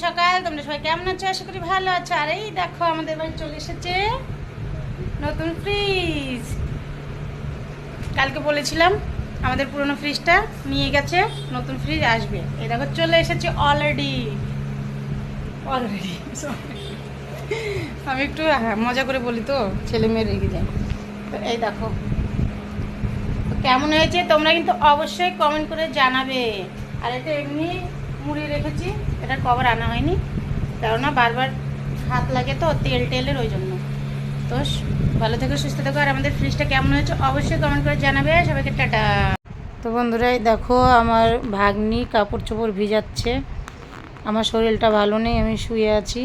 সকাল। তোমরা সবাই কেমন আছো? আশা করি ভালো আছো। আর এই দেখো আমাদের বাড়ি চলে এসেছে নতুন ফ্রিজ। কালকে বলেছিলাম আমাদের পুরনো ফ্রিজটা নিয়ে গেছে, নতুন ফ্রিজ আসবে। এই দেখো চলে এসেছে অলরেডি। আমি একটু মজা করে বলি তো, ছেলে মেয়ে রেগে যায়। তো এই দেখো তো কেমন হয়েছে তোমরা কিন্তু অবশ্যই কমেন্ট করে জানাবে। আর এটা এমনি মুড়ি রেখেছি, এটার কভার আনা হয়নি, কেননা বারবার হাত লাগে তো তেলের, ওই জন্য। তো ভালো থেকো, সুস্থ থেকো। আর আমাদের ফ্রিজটা কেমন হয়েছে অবশ্যই কমেন্ট করে জানাবে। সবাইকে টাটা। তো বন্ধুরাই দেখো আমার ভাগ্নি কাপড় চোপড় ভিজাচ্ছে। আমার শরীরটা ভালো নেই, আমি শুয়ে আছি।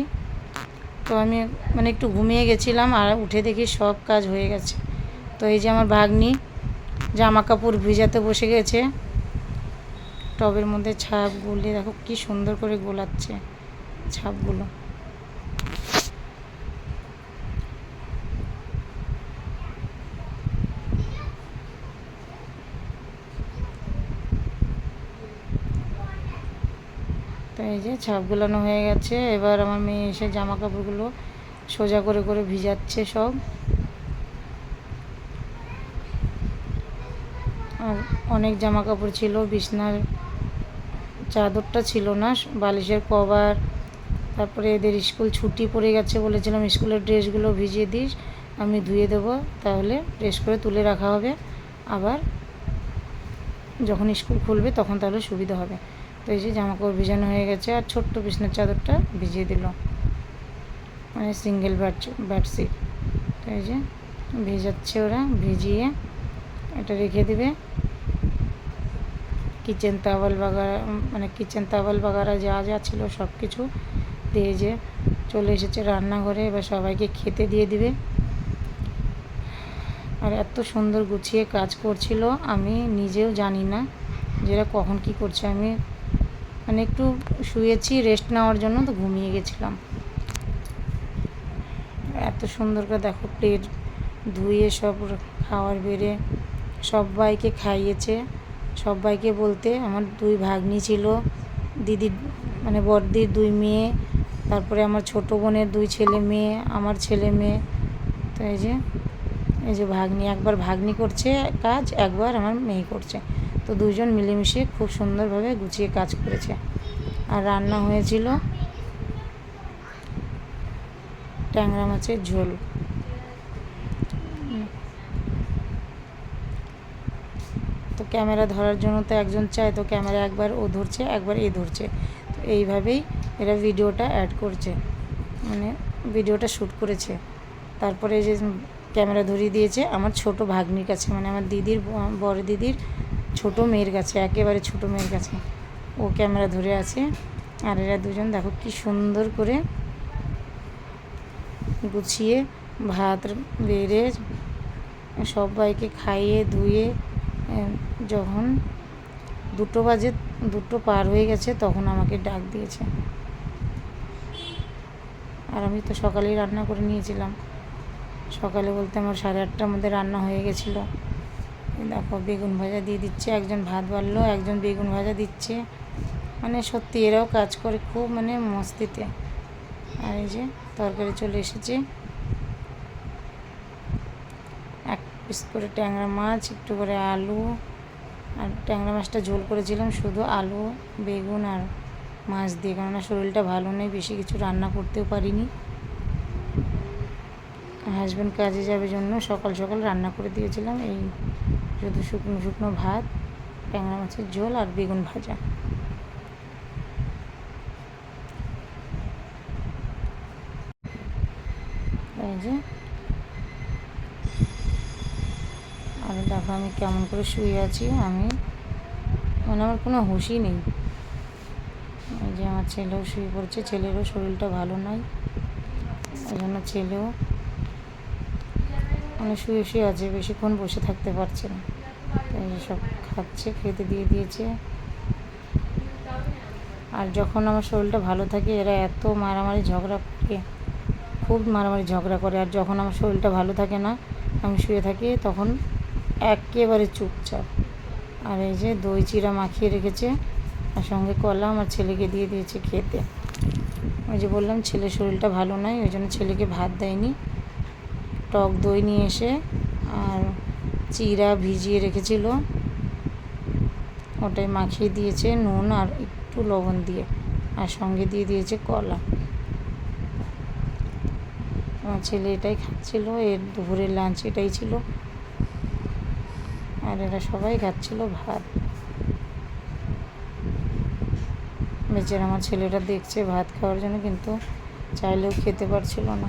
তো আমি একটু ঘুমিয়ে গেছিলাম, আর উঠে দেখি সব কাজ হয়ে গেছে। তো এই যে আমার ভাগ্নি জামা কাপড় ভিজাতে বসে গেছে। টবের মধ্যে ছাপ গুলে দেখো কি সুন্দর করে গোলাচ্ছে ছাপগুলো। তো এই যে ছাপ গোলানো হয়ে গেছে। এবার আমার মেয়ে এসে জামা কাপড়গুলো সোজা করে করে ভিজাচ্ছে সব। আর অনেক জামা কাপড় ছিল, বিছনার চাদরটা ছিল না, বালিশের কভার। তারপরে এদের স্কুল ছুটি পড়ে গেছে, বলেছিলাম স্কুলের ড্রেসগুলো ভিজিয়ে দিস, আমি ধুয়ে দেবো, তাহলে প্রেস করে তুলে রাখা হবে, আবার যখন স্কুল খুলবে তখন তাহলে সুবিধা হবে। তো এই যে জামাকাপড় ভিজানো হয়ে গেছে। আর ছোট্ট বিছনার চাদরটা ভিজিয়ে দিল, মানে সিঙ্গেল বেডশিট। তো এই যে ভেজাচ্ছে ওরা, ভিজিয়ে এটা রেখে দেবে। কিচেন তাওয়াল বাগারা যা যা ছিল সব কিছু দিয়ে যে চলে এসেছে রান্নাঘরে। এবার সবাইকে খেতে দিয়ে দিবে। আর এত সুন্দর গুছিয়ে কাজ করছিল, আমি নিজেও জানি না যে এরা কখন কী করছে। আমি একটু শুয়েছি রেস্ট নেওয়ার জন্য, তো ঘুমিয়ে গেছিলাম। এত সুন্দর করে দেখো প্লেট ধুয়ে সব খাওয়ার বেড়ে সবাইকে খাইয়েছে। সবাইকে বলতে আমার 2 ভাগ্নি ছিল, দিদির বড়দির 2 মেয়ে, তারপরে আমার ছোটো বোনের 2 ছেলে মেয়ে, আমার ছেলে মেয়ে। তো এই যে ভাগ্নি, একবার ভাগ্নি করছে কাজ, একবার আমার মেয়ে করছে। তো 2জন মিলেমিশে খুব সুন্দরভাবে গুছিয়ে কাজ করেছে। আর রান্না হয়েছিল ট্যাংরা মাছের ঝোল। তো ক্যামেরা ধরার জন্য তো একজন চায়, তো ক্যামেরা একবার ও ধরছে, একবার এ ধরছে। তো এইভাবেই এরা ভিডিওটা অ্যাড করছে, ভিডিওটা শ্যুট করেছে। তারপরে যে ক্যামেরা ধরিয়ে দিয়েছে আমার ছোট ভাগ্নির কাছে, আমার দিদির বড় দিদির ছোট মেয়ের কাছে, একেবারে ছোট মেয়ের কাছে ও ক্যামেরা ধরে আছে। আর এরা 2জন দেখো কি সুন্দর করে গুছিয়ে ভাত বেড়ে সবাইকে খাইয়ে ধুয়ে, যখন 2 বাজে, 2 পার হয়ে গেছে, তখন আমাকে ডাক দিয়েছে। আর আমি তো সকালেই রান্না করে নিয়েছিলাম। সকালে বলতে আমার 8:30টার মধ্যে রান্না হয়ে গেছিলো। দেখো বেগুন ভাজা দিয়ে দিচ্ছে, একজন ভাত বাড়লো, একজন বেগুন ভাজা দিচ্ছে। সত্যি এরাও কাজ করে খুব মস্তিতে। আর এই যে তরকারি চলে এসেছে, 1 পিস করে ট্যাংরা মাছ, একটু করে আলু। আর ট্যাংরা মাছটা ঝোল করেছিলাম শুধু আলু, বেগুন আর মাছ দিয়ে, কেননা শরীরটা ভালো নেই, বেশি কিছু রান্না করতেও পারিনি। হাজব্যান্ড কাজে যাবে জন্য সকাল সকাল রান্না করে দিয়েছিলাম। এই শুধু শুকনো শুকনো ভাত, ট্যাংরা মাছের ঝোল আর বেগুন ভাজা। এই যে আর দেখো আমি কেমন করে শুয়ে আছি, আমি আমার কোনো হুঁশই নেই। এই যে আমার ছেলেও শুয়ে পড়েছে, ছেলেরও শরীরটা ভালো নয়, এই জন্য ছেলেও শুয়ে শুয়ে আছে, বেশিক্ষণ বসে থাকতে পারছে না। এই যে সব খাচ্ছে, খেতে দিয়ে দিয়েছে। আর যখন আমার শরীরটা ভালো থাকে এরা এত মারামারি ঝগড়া করে, খুব মারামারি ঝগড়া করে। আর যখন আমার শরীরটা ভালো থাকে না, আমি শুয়ে থাকি, তখন একেবারে চুপচাপ। আর এই যে দই চিড়া মাখিয়ে রেখেছে, আর সঙ্গে কলা আমার ছেলেকে দিয়ে দিয়েছে খেতে। ওই যে বললাম ছেলের শরীরটা ভালো নয়, ওই জন্য ছেলেকে ভাত দেয়নি। টক দই নিয়ে এসে আর চিড়া ভিজিয়ে রেখেছিল, ওটাই মাখিয়ে দিয়েছে নুন আর একটু লবণ দিয়ে, আর সঙ্গে দিয়ে দিয়েছে কলা। আমার ছেলে এটাই খাচ্ছিল, এর দুপুরের লাঞ্চ এটাই ছিল, আর এরা সবাই খাচ্ছিল ভাত। বেচারা আমার ছেলেটা দেখছে ভাত খাওয়ার জন্য, কিন্তু চাইলেও খেতে পারছিল না।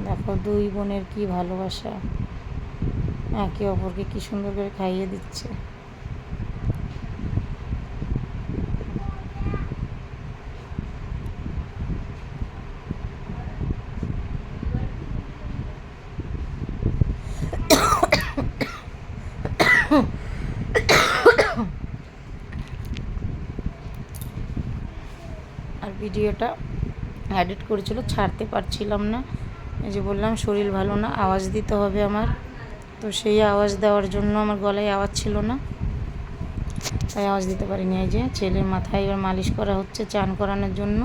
দেখো দুই বোনের কি ভালোবাসা, একে অপরকে কি সুন্দর করে খাইয়ে দিচ্ছে। আর ভিডিওটা এডিট করেছিল, ছাড়তে পারছিলাম না। এই যে বললাম শরীর ভালো না, আওয়াজ দিতে হবে আমার, তো সেই আওয়াজ দেওয়ার জন্য আমার গলায় আওয়াজ ছিল না, তাই আওয়াজ দিতে পারিনি। এই যে ছেলের মাথায় এবার মালিশ করা হচ্ছে চান করানোর জন্য।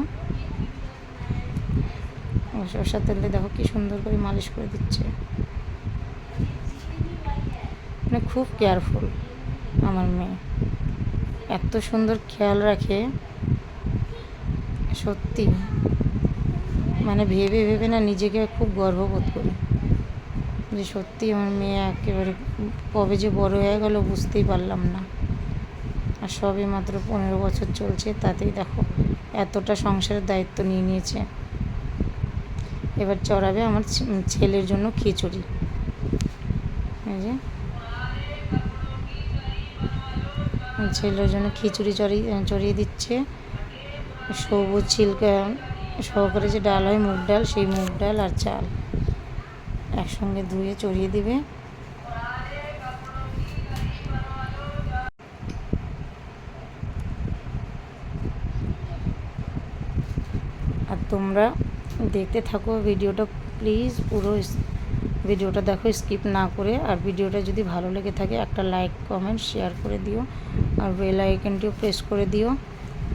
সরষের তেলে দেখো কি সুন্দর করে মালিশ করে দিচ্ছে, মানে খুব কেয়ারফুল আমার মেয়ে, এত সুন্দর খেয়াল রাখে সত্যি, মানে ভেবে ভেবে না নিজেকে খুব গর্ববোধ করি যে সত্যি আমার মেয়ে একেবারে কবে যে বড় হয়ে গেল বুঝতেই পারলাম না। আর সবে মাত্র 15 বছর চলছে, তাতেই দেখো এতটা সংসারের দায়িত্ব নিয়ে নিয়েছে। এবার চড়াবে আমার ছেলের জন্য খিচুড়ি। এই যে ছেলের জন্য খিচুড়ি চড়িয়ে দিচ্ছে, সবুজ ছিলকা সহকারে যে ডাল হয় মুগ ডাল, সেই মুগ ডাল আর চাল একসঙ্গে ধুয়ে চড়িয়ে দিবে। আর তোমরা দেখতে থাকো ভিডিওটা, প্লিজ পুরো ভিডিওটা দেখো স্কিপ না করে। আর ভিডিওটা যদি ভালো লেগে থাকে একটা লাইক কমেন্ট শেয়ার করে দিও, আর বেল আইকনটিও প্রেস করে দিও,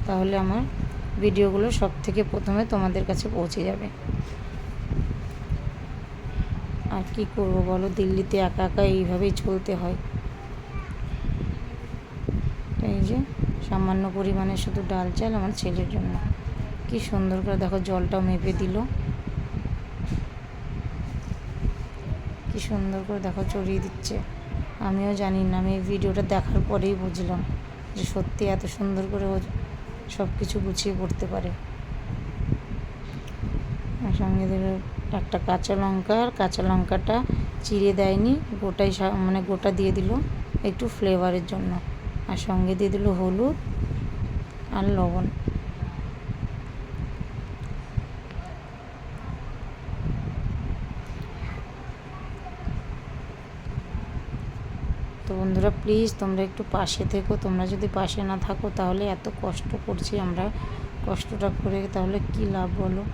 তাহলে আমার ভিডিওগুলো সব থেকে প্রথমে তোমাদের কাছে পৌঁছে যাবে। আর কি করব বলো, দিল্লিতে একা একা এইভাবেই চলতে হয়। এই যে সামান্য পরিমাণে শুধু ডাল চাল আমার ছেলের জন্য, কি সুন্দর করে দেখো জলটাও মেপে দিল, কি সুন্দর করে দেখো চড়িয়ে দিচ্ছে। আমিও জানি না, আমি এই ভিডিওটা দেখার পরেই বুঝলাম যে সত্যি এত সুন্দর করে ও সব কিছু গুছিয়ে পড়তে পারে। সঙ্গে দিল একটা কাঁচা লঙ্কা, আর কাঁচা লঙ্কাটা চিড়ে দেয়নি, গোটাই মানে গোটা দিয়ে দিল একটু ফ্লেভারের জন্য। আর সঙ্গে দিয়ে দিল হলুদ আর লবণ। তো বন্ধুরা প্লিজ তোমরা একটু পাশে থেকো, তোমরা যদি পাশে না থাকো তাহলে এত কষ্ট করছি আমরা, কষ্টটা করে তাহলে কি লাভ বলো।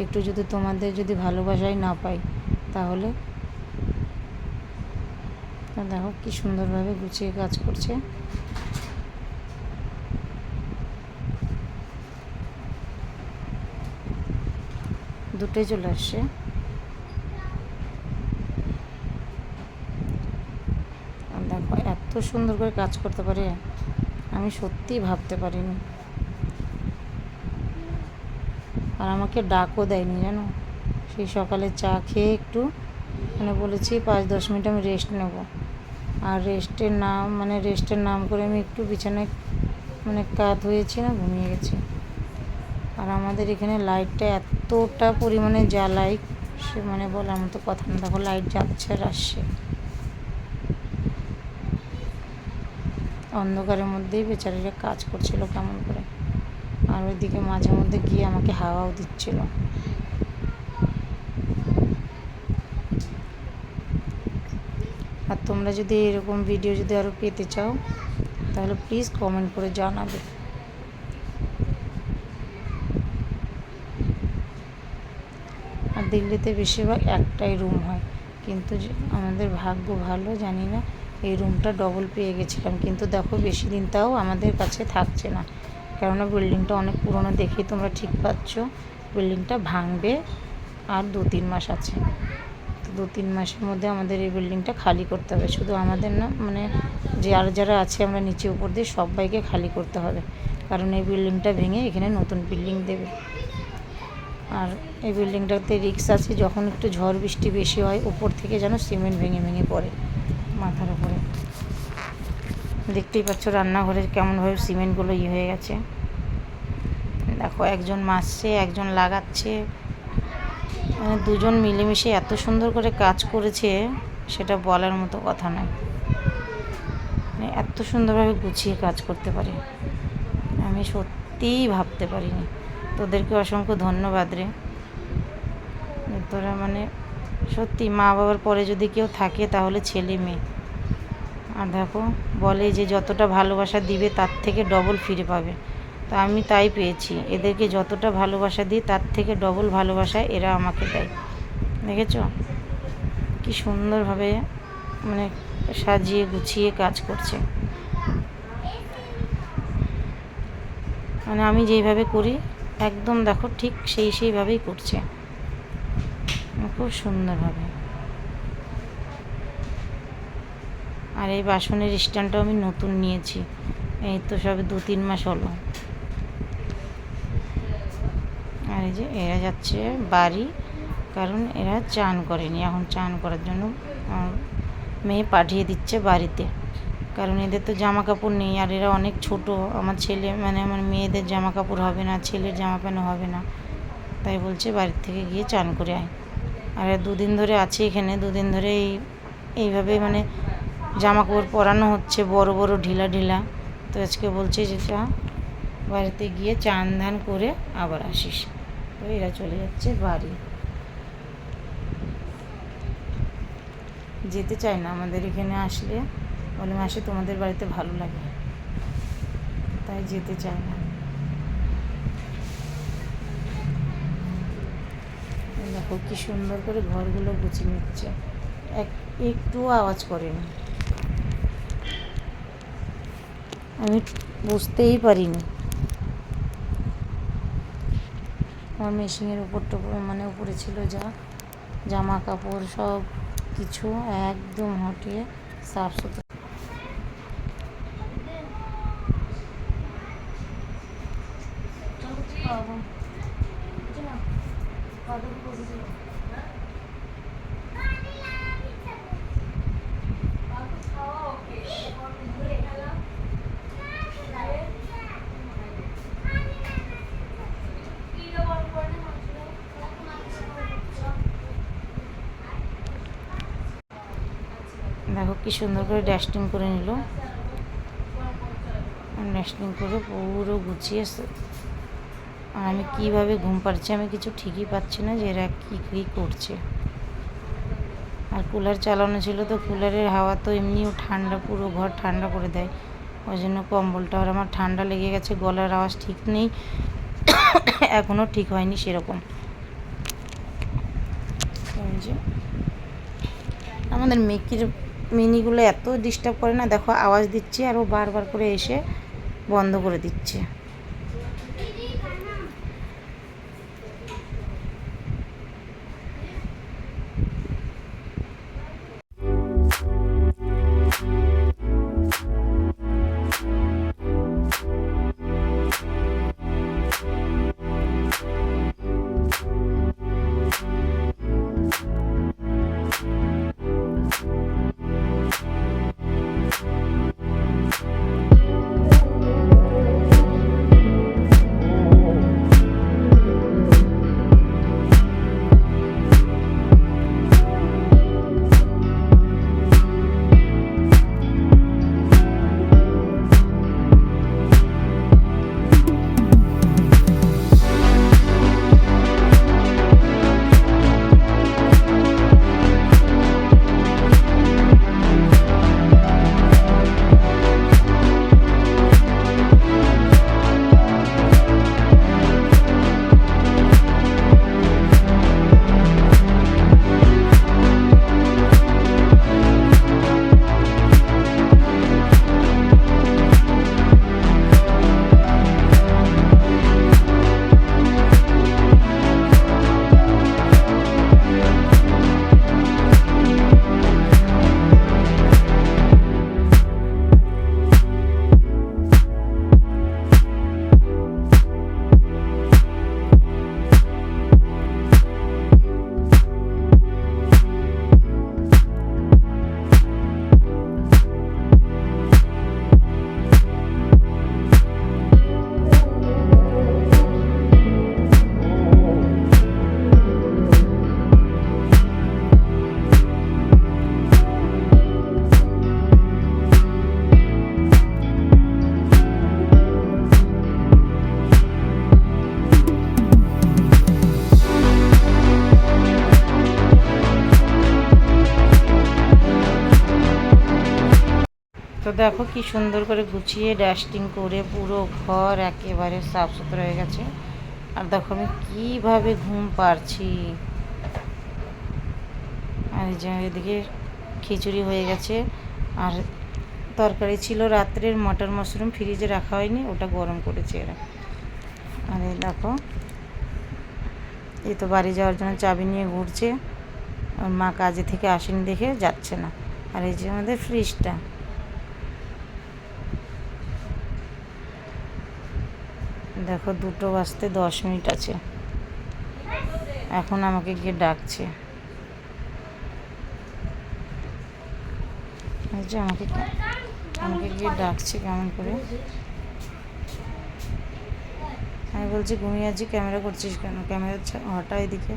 একটু যদি তোমাদের যদি ভালোবাসাই না পাই তাহলে। দেখো কি সুন্দরভাবে গুছিয়ে কাজ করছে। দুটোই চলে আসছে। দেখো এত সুন্দর করে কাজ করতে পারে, আমি সত্যিই ভাবতে পারিনি। আর আমাকে ডাকও দেয়নি জানো, সেই সকালে চা খেয়ে একটু মানে বলেছি 5-10 মিনিট আমি রেস্ট নেব, আর রেস্টের নাম করে আমি একটু বিছানায় মানে কাত হয়েছি না, ঘুমিয়ে গেছি। আর আমাদের এখানে লাইটটা এতটা পরিমাণে জ্বালায়, সে মানে বলার মতো কথা না। দেখো লাইট যাচ্ছে আর আসছে, অন্ধকারের মধ্যেই বেচারিরা কাজ করছিল কেমন করে। আর ওইদিকে মাঝে মধ্যে গিয়ে আমাকে হাওয়াও দিচ্ছিল। আর তোমরা যদি এরকম ভিডিও যদি আরও পেতে চাও তাহলে প্লিজ কমেন্ট করে জানাবে। দিল্লিতে বেশিরভাগ একটাই রুম হয়, কিন্তু আমাদের ভাগ্য ভালো জানি না, এই রুমটা ডবল পেয়ে গেছিলাম, কিন্তু দেখো বেশি দিন তাও আমাদের কাছে থাকছে না, কেননা বিল্ডিংটা অনেক পুরনো, দেখেই তোমরা ঠিক পাচ্ছ। বিল্ডিংটা ভাঙবে আর 2-3 মাস আছে, তো 2-3 মাসের মধ্যে আমাদের এই বিল্ডিংটা খালি করতে হবে। শুধু আমাদের না, মানে যারা আছে আমরা নিচে উপর দিয়ে সবাইকে খালি করতে হবে, কারণ এই বিল্ডিংটা ভেঙে এখানে নতুন বিল্ডিং দেবে। আর এই বিল্ডিংটাতে রিস্ক আছে, যখন একটু ঝড় বৃষ্টি বেশি হয় উপর থেকে যেন সিমেন্ট ভেঙে ভেঙে পড়ে মাথার উপরে। দেখতেই পাচ্ছ রান্নাঘরের কেমনভাবে সিমেন্টগুলো হয়ে গেছে। দেখো একজন মাসছে, একজন লাগাচ্ছে, মানে দুজন মিলেমিশে এত সুন্দর করে কাজ করেছে, সেটা বলার মতো কথা নয়। মানে এত সুন্দরভাবে গুছিয়ে কাজ করতে পারে, আমি সত্যিই ভাবতে পারিনি। তোদেরকে অসংখ্য ধন্যবাদ রে, তোরা মানে সত্যি মা বাবার পরে যদি কেউ থাকে তাহলে ছেলে মেয়ে। আর দেখো বলে যে যতটা ভালোবাসা দিবে তার থেকে ডবল ফিরে পাবে, তো আমি তাই পেয়েছি। এদেরকে যতটা ভালোবাসা দিই তার থেকে ডবল ভালোবাসা এরা আমাকে দেয়। দেখেছ কি সুন্দরভাবে মানে সাজিয়ে গুছিয়ে কাজ করছে, মানে আমি যেইভাবে করি একদম দেখো ঠিক সেইভাবেই করছে, খুব সুন্দরভাবে। আর এই বাসনের স্ট্যান্ডটাও আমি নতুন নিয়েছি, এই তো সবে 2-3 মাস হলো। আর এই যে এরা যাচ্ছে বাড়ি, কারণ এরা চান করেনি, এখন চান করার জন্য মেয়ে পাঠিয়ে দিচ্ছে বাড়িতে, কারণ এদের তো জামা কাপড় নেই। আর এরা অনেক ছোট, আমার ছেলে মানে আমার মেয়েদের জামা কাপড় হবে না, ছেলের জামা প্যান্ট হবে না, তাই বলছে বাড়ির থেকে গিয়ে চান করে আয়। আর 2 দিন ধরে আছে এখানে, 2 দিন ধরে এইভাবে মানে জামা কাপড় পরানো হচ্ছে বড় বড় ঢিলা ঢিলা। তো আজকে বলছে যে যা বাড়িতে গিয়ে চান ধান করে আবার আসিস। তো এরা চলে যাচ্ছে বাড়ি, যেতে চায় না আমাদের এখানে আসলে, বলে মাসে তোমাদের বাড়িতে ভালো লাগে, তাই যেতে চায় না। দেখো কি সুন্দর করে ঘরগুলো গুছিয়ে নিচ্ছে, একটু আওয়াজ করেনি, আমি বুঝতেই পারিনি। আমার মেশিনের উপরটা মানে উপরে ছিল যা জামা কাপড় সব কিছু একদম হটিয়ে সাফ সুতরা। দেখো কি সুন্দর করে ডাস্টিং করে নিল, ডাস্টিং করে পুরো গুছিয়ে। আর আমি কীভাবে ঘুম পাচ্ছি আমি কিছু ঠিকই পাচ্ছি না যে এরা কী করছে। আর কুলার চালানো ছিল, তো কুলারের হাওয়া তো এমনিও ঠান্ডা, পুরো ঘর ঠান্ডা করে দেয়, ওই জন্য কম্বলটা। আর আমার ঠান্ডা লেগে গেছে, গলার আওয়াজ ঠিক নেই, এখনও ঠিক হয়নি সেরকম। আমাদের মিনিগুলো এত ডিস্টার্ব করে না, দেখো আওয়াজ দিচ্ছে আর ও বারবার করে এসে বন্ধ করে দিচ্ছে। দেখো কি সুন্দর করে গুছিয়ে ডাস্টিং করে পুরো ঘর একেবারে সাফ সুতরা হয়ে গেছে। আর দেখো আমি কীভাবে ঘুম পারছি। আর এই যে এদিকে খিচুড়ি হয়ে গেছে, আর তরকারি ছিল রাত্রের মটর মাশরুম, ফ্রিজে রাখা হয়নি, ওটা গরম করেছে এরা। আর এই দেখো এই তো বাড়ি যাওয়ার জন্য চাবি নিয়ে ঘুরছে, ওর মা কাজে থেকে আসেনি দেখে যাচ্ছে না। আর এই যে আমাদের ফ্রিজটা, দেখো 2:10 আছে, এখন আমাকে গিয়ে ডাকছে। এই যে আমাকে গিয়ে ডাকছে কেমন করে। আমি বলছি ঘুমিয়ে আছি, ক্যামেরা করছিস কেন? ক্যামেরা হটা এদিকে।